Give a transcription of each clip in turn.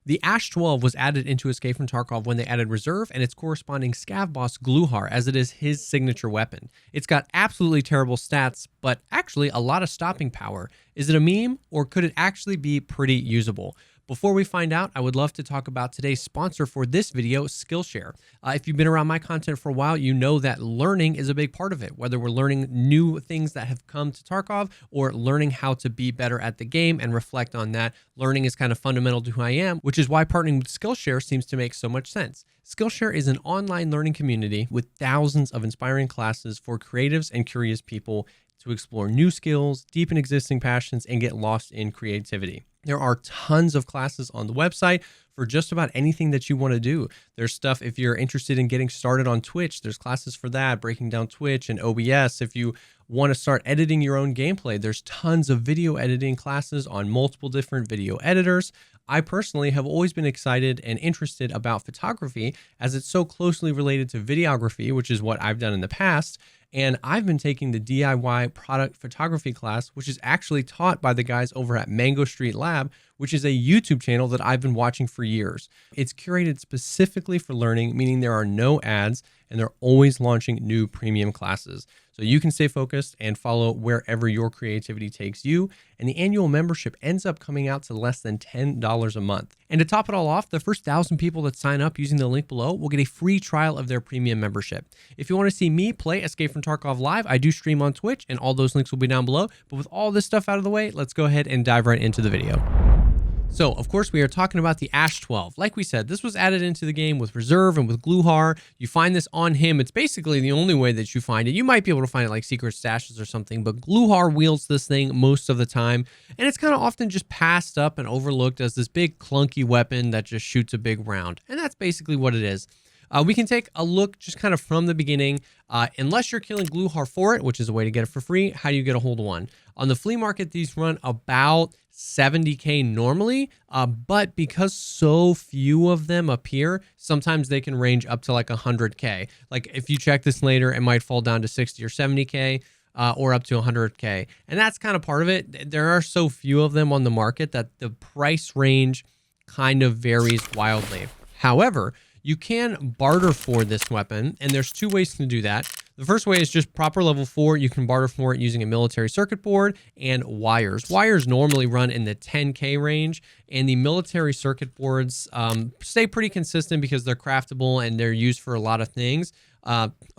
The Ash 12 was added into Escape from Tarkov when they added Reserve and its corresponding scav boss Gluhar, as it is his signature weapon. It's got absolutely terrible stats, but actually a lot of stopping power. Is it a meme, or could it actually be pretty usable? Before we find out, I would love to talk about today's sponsor for this video, Skillshare. If you've been around my content for a while, you know that learning is a big part of it, whether we're learning new things that have come to Tarkov or learning how to be better at the game and reflect on that. Learning is kind of fundamental to who I am, which is why partnering with Skillshare seems to make so much sense. Skillshare is an online learning community with thousands of inspiring classes for creatives and curious people to explore new skills, deepen existing passions, and get lost in creativity. There are tons of classes on the website for just about anything that you want to do. There's stuff if you're interested in getting started on Twitch, there's classes for that, breaking down Twitch and OBS. If you want to start editing your own gameplay, there's tons of video editing classes on multiple different video editors. I personally have always been excited and interested about photography as it's so closely related to videography, which is what I've done in the past. And I've been taking the DIY product photography class, which is actually taught by the guys over at Mango Street Lab, which is a YouTube channel that I've been watching for years. It's curated specifically for learning, meaning there are no ads, and they're always launching new premium classes. So you can stay focused and follow wherever your creativity takes you. And the annual membership ends up coming out to less than $10 a month. And to top it all off, the first 1,000 people that sign up using the link below will get a free trial of their premium membership. If you want to see me play Escape from Tarkov live, I do stream on Twitch, and all those links will be down below. But with all this stuff out of the way, let's go ahead and dive right into the video. So, of course, we are talking about the Ash 12. Like we said, this was added into the game with Reserve and with Gluhar. You find this on him. It's basically the only way that you find it. You might be able to find it like secret stashes or something, but Gluhar wields this thing most of the time, and it's kind of often just passed up and overlooked as this big clunky weapon that just shoots a big round, and that's basically what it is. We can take a look just kind of from the beginning. Unless you're killing Gluhar for it, which is a way to get it for free, how do you get a hold of one? On the flea market, these run about 70K normally, but because so few of them appear, sometimes they can range up to like 100K. Like if you check this later, it might fall down to 60 or 70K. Or up to 100K. And that's kind of part of it. There are so few of them on the market that the price range kind of varies wildly. However, you can barter for this weapon, and there's two ways to do that. The first way is just proper level 4. You can barter for it using a military circuit board and wires. Wires normally run in the 10K range, and the military circuit boards stay pretty consistent because they're craftable and they're used for a lot of things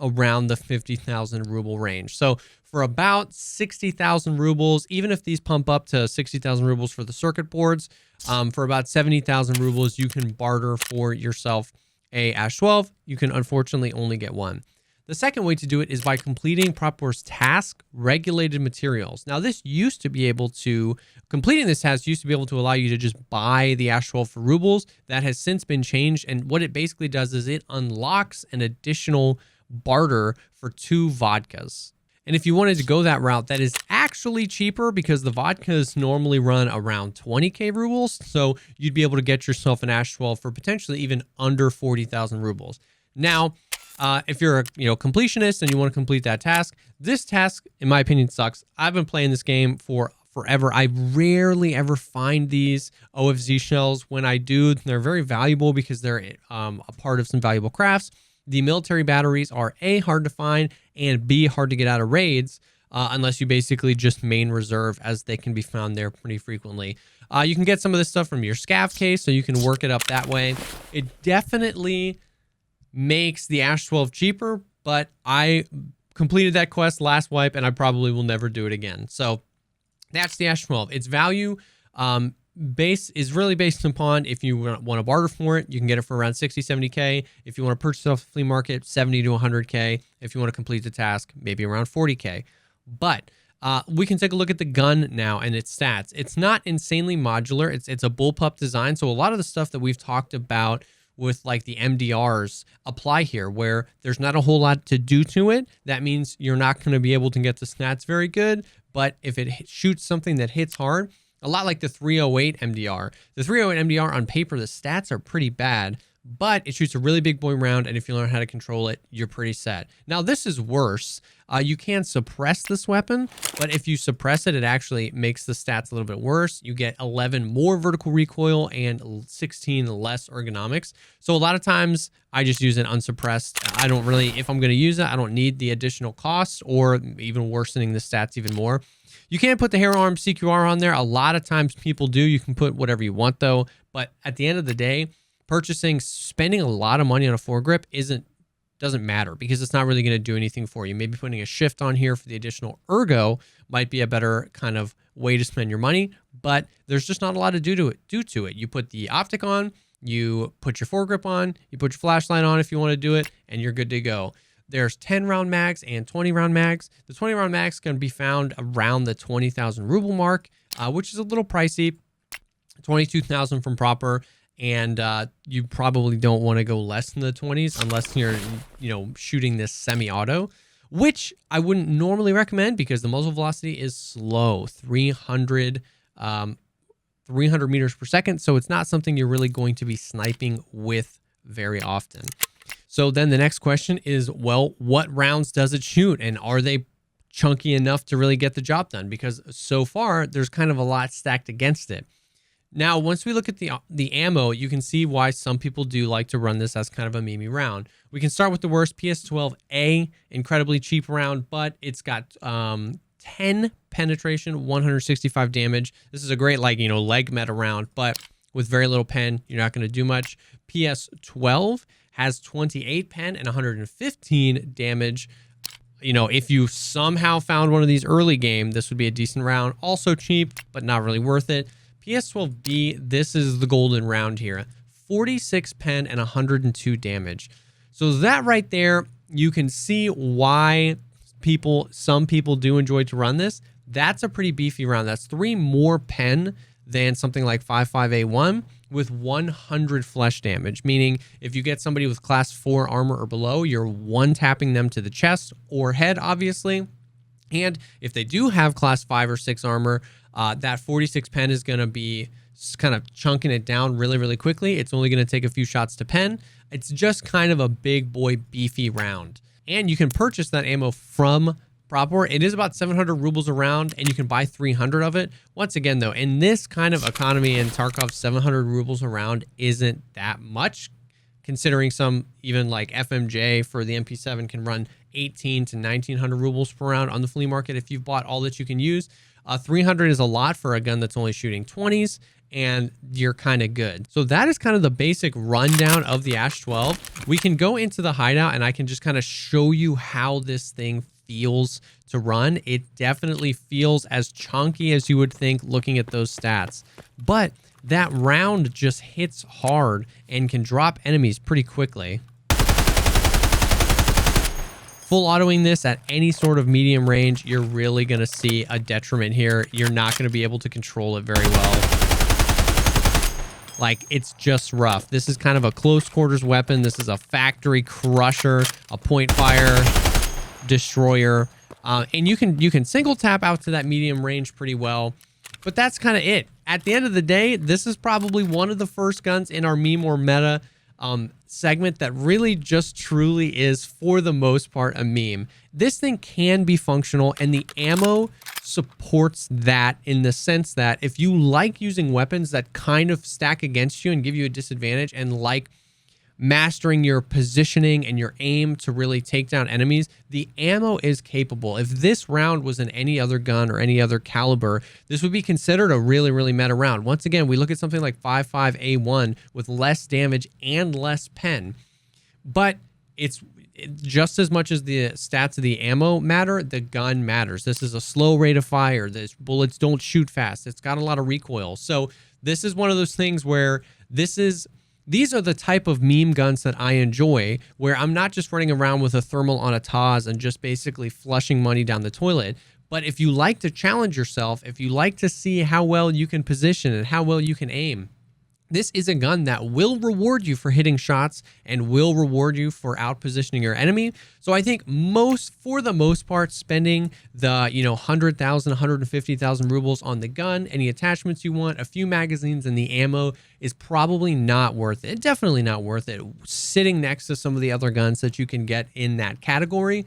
around the 50,000 ruble range. So for about 60,000 rubles, even if these pump up to 60,000 rubles for the circuit boards, for about 70,000 rubles, you can barter for yourself a Ash 12. You can unfortunately only get one. The second way to do it is by completing Propor's task regulated materials. Now, this used to be able to, completing this task used to be able to allow you to just buy the Ash 12 for rubles. That has since been changed. And what it basically does is it unlocks an additional barter for 2 vodkas. And if you wanted to go that route, that is actually cheaper because the vodkas normally run around 20K rubles. So you'd be able to get yourself an Ash 12 for potentially even under 40,000 rubles. Now, if you're a completionist and you want to complete that task, this task, in my opinion, sucks. I've been playing this game for forever. I rarely ever find these OFZ shells. When I do, they're very valuable because they're a part of some valuable crafts. The military batteries are A, hard to find, and B, hard to get out of raids, unless you basically just main Reserve, as they can be found there pretty frequently. You can get some of this stuff from your scav case, so you can work it up that way. It definitely makes the Ash 12 cheaper, but I completed that quest last wipe, and I probably will never do it again. So that's the Ash 12. Its value base is really based upon if you want to barter for it, you can get it for around 60, 70K. If you want to purchase it off the flea market, 70 to 100K. If you want to complete the task, maybe around 40K. But we can take a look at the gun now and its stats. It's not insanely modular. It's a bullpup design. So a lot of the stuff that we've talked about with like the MDRs apply here, where there's not a whole lot to do to it. That means you're not going to be able to get the stats very good. But if it shoots something that hits hard, a lot like the 308 MDR. The 308 MDR on paper, the stats are pretty bad, but it shoots a really big boy round, and if you learn how to control it, you're pretty set. Now, this is worse. You can suppress this weapon, but if you suppress it, it actually makes the stats a little bit worse. You get 11 more vertical recoil and 16 less ergonomics. So a lot of times I just use it unsuppressed. I don't really, if I'm going to use it, I don't need the additional costs or even worsening the stats even more. You can't put the Hero Arm CQR on there. A lot of times people do. You can put whatever you want though. But at the end of the day, spending a lot of money on a foregrip doesn't matter because it's not really going to do anything for you. Maybe putting a shift on here for the additional ergo might be a better kind of way to spend your money, but there's just not a lot to do to it. You put the optic on, you put your foregrip on, you put your flashlight on if you want to do it, and you're good to go. There's 10 round mags and 20 round mags. The 20 round mags can be found around the 20,000 ruble mark, which is a little pricey. 22,000 from Proper. And you probably don't want to go less than the 20s unless you're, shooting this semi-auto, which I wouldn't normally recommend because the muzzle velocity is slow, 300 meters per second. So it's not something you're really going to be sniping with very often. So then the next question is, well, what rounds does it shoot? And are they chunky enough to really get the job done? Because so far, there's kind of a lot stacked against it. Now, once we look at the ammo, you can see why some people do like to run this as kind of a meme round. We can start with the worst, PS12A, incredibly cheap round, but it's got 10 penetration, 165 damage. This is a great leg meta round, but with very little pen, you're not going to do much. PS12 has 28 pen and 115 damage. If you somehow found one of these early game, this would be a decent round. Also cheap, but not really worth it. PS12B, this is the golden round here. 46 pen and 102 damage. So that right there, you can see why some people do enjoy to run this. That's a pretty beefy round. That's 3 more pen than something like 55A1 with 100 flesh damage. Meaning if you get somebody with class 4 armor or below, you're one-tapping them to the chest or head, obviously. And if they do have class 5 or 6 armor, that 46 pen is going to be kind of chunking it down really, really quickly. It's only going to take a few shots to pen. It's just kind of a big boy beefy round. And you can purchase that ammo from Proper. It is about 700 rubles a round, and you can buy 300 of it. Once again, though, in this kind of economy in Tarkov, 700 rubles a round isn't that much, considering some even like FMJ for the MP7 can run 18 to 1900 rubles per round on the flea market if you've bought all that you can use. 300 is a lot for a gun that's only shooting 20s, and you're kind of good. So that is kind of the basic rundown of the Ash 12. We can go into the hideout, and I can just kind of show you how this thing feels to run. It definitely feels as chunky as you would think looking at those stats. But that round just hits hard and can drop enemies pretty quickly. Full autoing this at any sort of medium range, you're really going to see a detriment here. You're not going to be able to control it very well. Like, it's just rough. This is kind of a close quarters weapon. This is a factory crusher, a point fire destroyer. And you can single tap out to that medium range pretty well. But that's kind of it. At the end of the day, this is probably one of the first guns in our meme or meta segment that really just truly is, for the most part, a meme. This thing can be functional, and the ammo supports that in the sense that if you like using weapons that kind of stack against you and give you a disadvantage, and like mastering your positioning and your aim to really take down enemies, the ammo is capable. If this round was in any other gun or any other caliber, this would be considered a really, really meta round. Once again, we look at something like 55A1 with less damage and less pen, but it's just as much as the stats of the ammo matter, the gun matters. This is a slow rate of fire. These bullets don't shoot fast. It's got a lot of recoil. So this is one of those things where these are the type of meme guns that I enjoy, where I'm not just running around with a thermal on a Taz and just basically flushing money down the toilet. But if you like to challenge yourself, if you like to see how well you can position and how well you can aim, this is a gun that will reward you for hitting shots and will reward you for out-positioning your enemy. So I think for the most part, spending the 100,000, 150,000 rubles on the gun, any attachments you want, a few magazines, and the ammo is probably not worth it. Definitely not worth it sitting next to some of the other guns that you can get in that category.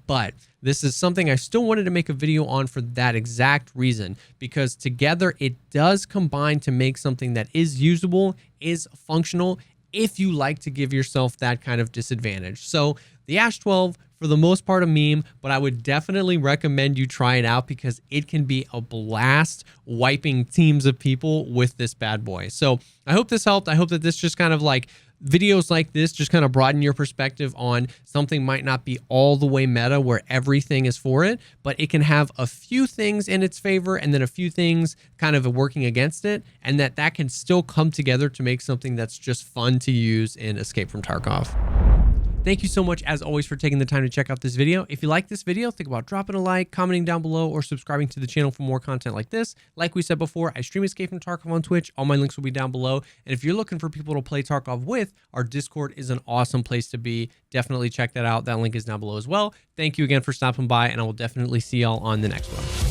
But this is something I still wanted to make a video on for that exact reason, because together it does combine to make something that is usable, is functional, if you like to give yourself that kind of disadvantage. So the Ash 12, for the most part, a meme, but I would definitely recommend you try it out because it can be a blast wiping teams of people with this bad boy. So I hope this helped. I hope that this just kind of like videos like this just kind of broaden your perspective on something might not be all the way meta where everything is for it, but it can have a few things in its favor and then a few things kind of working against it, and that can still come together to make something that's just fun to use in Escape from Tarkov. Thank you so much, as always, for taking the time to check out this video. If you like this video, think about dropping a like, commenting down below, or subscribing to the channel for more content like this. Like we said before, I stream Escape from Tarkov on Twitch. All my links will be down below. And if you're looking for people to play Tarkov with, our Discord is an awesome place to be. Definitely check that out. That link is down below as well. Thank you again for stopping by, and I will definitely see y'all on the next one.